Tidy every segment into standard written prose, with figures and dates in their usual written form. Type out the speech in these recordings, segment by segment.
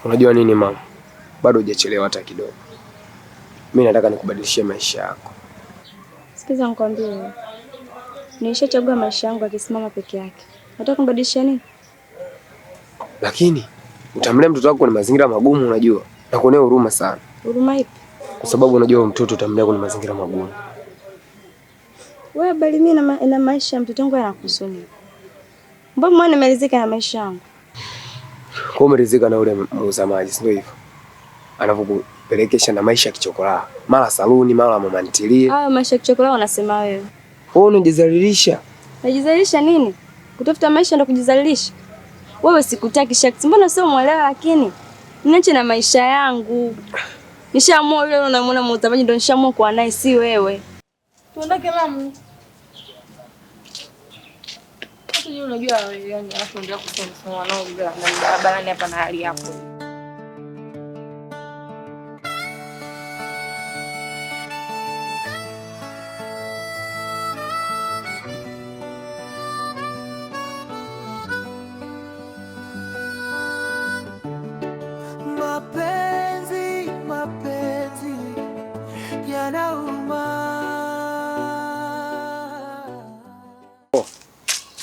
Unajua nini mama? Bado hujachelewa hata kidogo. Mimi nataka nikubadilishie maisha yako. Sikiza nikwambie. Nilishachagua maisha yangu akisimama peke yake. Nataka kubadilisha nini? Lakini utamlea mtoto wako kwenye mazingira magumu unajua. Na kuonea huruma sana. Huruma ipi? Kwa sababu unajua mtoto utamlea kwenye mazingira magumu. Wewe bali mimi na maisha ya mtoto wangu yanakuhusu nini? Mbona mwana nimeridhika na maisha yangu? Kwa umeridhika na ule muuza maji, sio hivyo? Anavokupelekesha na maisha ya kichokoraa. Mara saluni, mara mama ntilie. Maisha ya kichokoraa unasema wewe. Wewe unajizalilisha. Najizalilisha nini? Kutafuta maisha ndo kujizalilisha. Wewe sikutaki shakti. Mbona sio mwelewa lakini? Niache na maisha yangu. Nishaamua yule unamwona muuza maji ndo nishaamua kuwa naye si wewe. Tuondoke mama. Sasa unajua yani alafu ndio kusema wanao bila na barabarani hapa na hali yako. Mapenzi yanauma.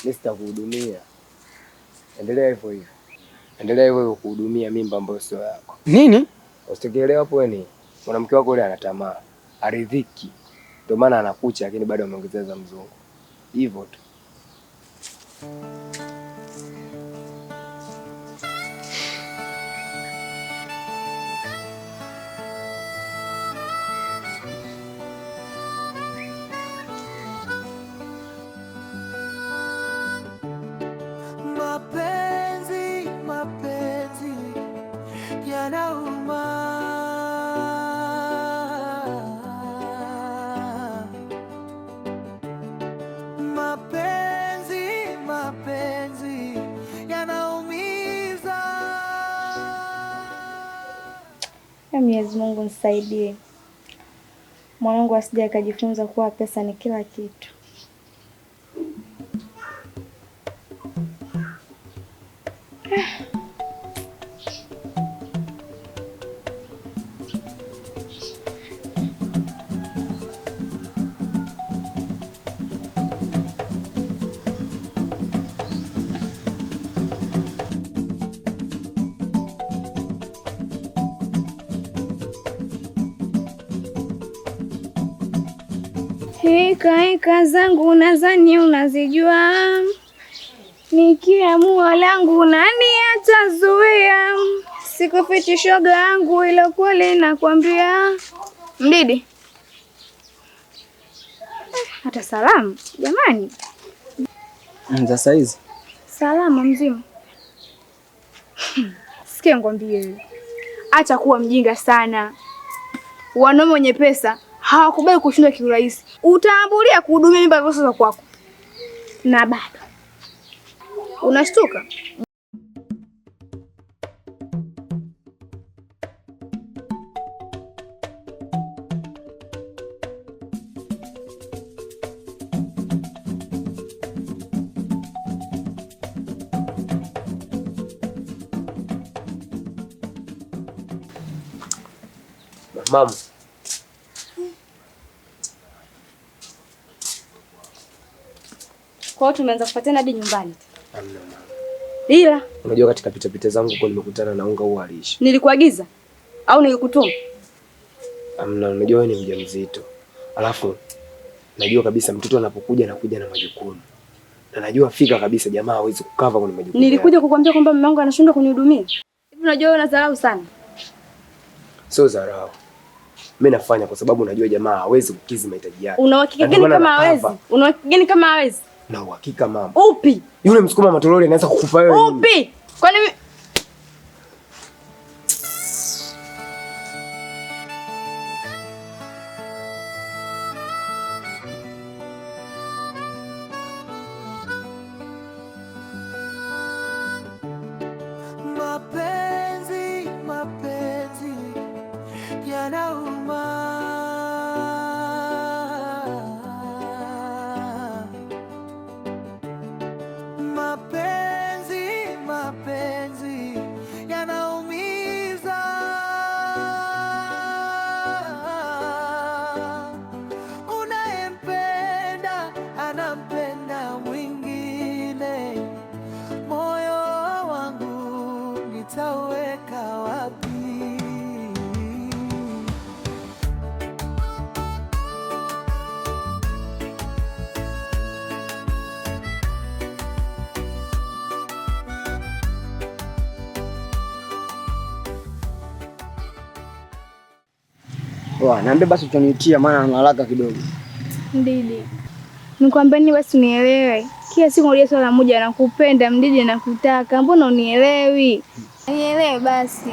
Sitakuhudumia. Endelea hivyo hivyo. Endelea hivyo hivyo kuhudumia mimba ambayo sio yako. Nini? Usitekelea hapo wewe. Mwanamke wako yule ana tamaa, aridhiki. Ndio maana anakucha lakini bado ameongezeza mzungu. Hivyo tu. Mapenzi yanauma. Mapenzi yanaumiza. Mwenyezi Mungu nisaidie. Mwanangu asije akajifunza kuwa pesa ni kila kitu. Heka zangu nadhani unazijua. Nikiamua langu nani atazuia? Sikufichi shoga yangu ila kweli nakwambia. Mdidi. Hata salamu jamani. Sasa hizi. Salama mzima. Sikia ngwambie. Acha kuwa mjinga sana. Wanaume wenye pesa hawakubali kushindwa kiurahisi. Utaambulia kuhudumia mimba zote za kwako. Na bado unashtuka? Mama. Kwa hiyo tumeanza kufuatana hadi nyumbani. Amna. Ila unajua katika pita zangu kwa nimekutana na unga huu alishi. Nilikuagiza au nilikutuma? Amna, unajua wewe ni mjamzito. Alafu najua kabisa mtoto anapokuja anakuja na majukumu. Na najua fika kabisa jamaa hawezi kukava kwenye majukumu. Nilikuja kukwambia kwamba mume wangu anashindwa kunihudumia. Hivi unajua wewe unadharau sana. Sio dharau. Mimi nafanya kwa sababu najua jamaa hawezi kukizi mahitaji yake. Una uhakika gani kama hawezi? Una uhakika gani kama hawezi? Na uhakika mama. Upi? Yule msukuma matolori anaweza kukufa wewe. Upi? Kwani mapenzi yanauma. Mapenzi yanaumiza. Poa, niambie basi utaniitia maana ana haraka kidogo. Mdidi, nikwambia nini basi unielewe. Kila siku unalia swala moja, nakupenda Mdidi, nakutaka. Mbona unielewi? Nielewe basi.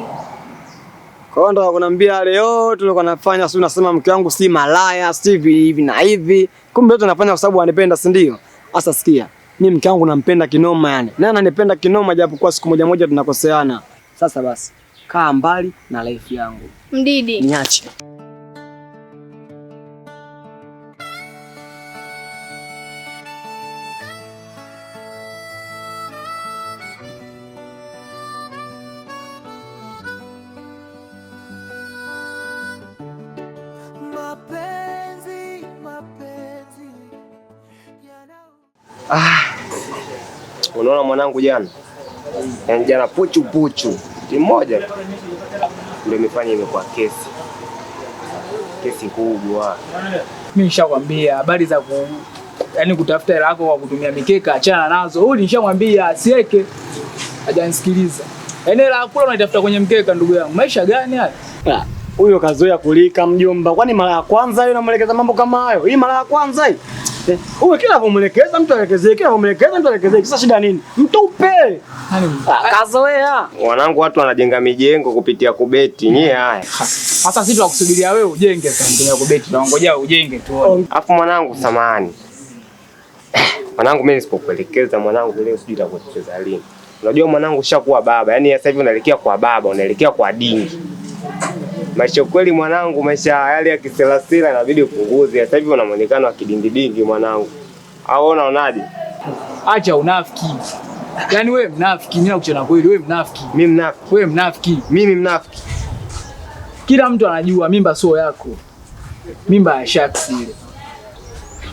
Kwa hiyo ndo nakwambia leo tulikuwa nafanya, si unasema mke wangu si malaya, si hivi na hivi. Kumbe yote nafanya kwa sababu anipenda, si ndio? Sasa sikia, mimi mke wangu nampenda kinoma yani. Naye ananipenda kinoma japo kwa siku moja moja tunakoseana. Sasa basi, kaa mbali na life yangu. Mdidi, Niache. Unaona mwanangu jana? Yaani jana puchu mmoja ndio imefanya imekuwa kesi kubwa. Mimi nishakwambia habari za yaani kutafuta hela yako kwa kutumia mikeka, achana nazo. Huyu nishamwambia asiweke, hajanisikiliza. Yaani hela kula unaitafuta kwenye mkeka, ndugu yangu. Maisha gani haya? Huyo kazoea kulika mjomba. Kwani mara ya kwanza yeye unamwelekeza mambo kama hayo? Hii mara ya kwanza hii. Uwe kila unamwelekeza mtu aelekezee, kila unamwelekeza mtu aelekezee. Kisa shida nini? Mtupe. Kazoea. Wanangu watu wanajenga mijengo kupitia kubeti. Nyie haya. Sasa sisi tunakusubiria wewe ujenge sasa kwenye kubeti. Tunangojea ujenge tu. Alafu mwanangu samahani. Mwanangu mimi nisipokuelekeza mwanangu leo sijui itakucheza lini. Unajua mwanangu ushakuwa baba. Yaani sasa hivi unaelekea kwa baba, unaelekea kwa dingi. Maisha kweli mwanangu, maisha yale ya kiselasela inabidi upunguze. Sasa hivi una muonekano wa kidingidingi mwanangu. Au unaonaje? Acha unafiki. Yaani wewe mnafiki, mimi nakuchana kweli, wewe mnafiki. Mimi mnafiki. Wewe mnafiki. Mimi mnafiki. Kila mtu anajua mimba sio yako. Mimba ya Shaksi ile.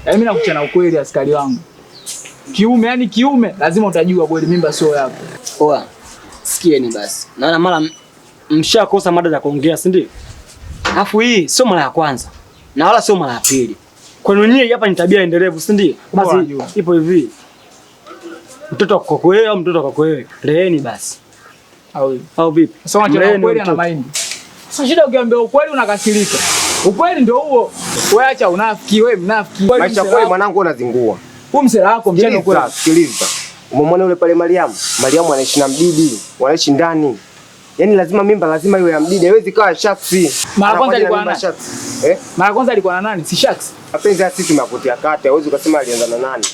Yaani mimi nakuchana ukweli askari wangu. Kiume, yani kiume lazima utajua kweli mimba sio yako. Poa. Sikieni basi. Naona mara mshakosa mada za kuongea, si ndio? Alafu hii sio mara ya kwanza. Na wala sio mara ya pili. Kwani nyinyi hapa ni tabia endelevu, si ndio? Basi ipo hivi. Mtoto kwako wewe au mtoto kwako wewe? Leeni basi. Au vipi? Sasa unachana ukweli na maindi. Sasa shida ukiambia ukweli unakasirika. Ukweli ndio huo. Wewe acha unafiki, wewe mnafiki. Maisha kweli mwanangu unazingua. Huyu msela wako mchana ukweli. Sikiliza. Umemwona yule pale Mariamu? Mariamu anaishi na Mdidi, wanaishi ndani. Yaani lazima mimba lazima iwe ya Mdidi, haiwezi kawa Shaksi. Mara kwanza alikuwa na nani? Mara kwanza alikuwa na nani? Si Shaksi. Mapenzi ya sisi tumeakutia kati, hauwezi ukasema alianza na nani.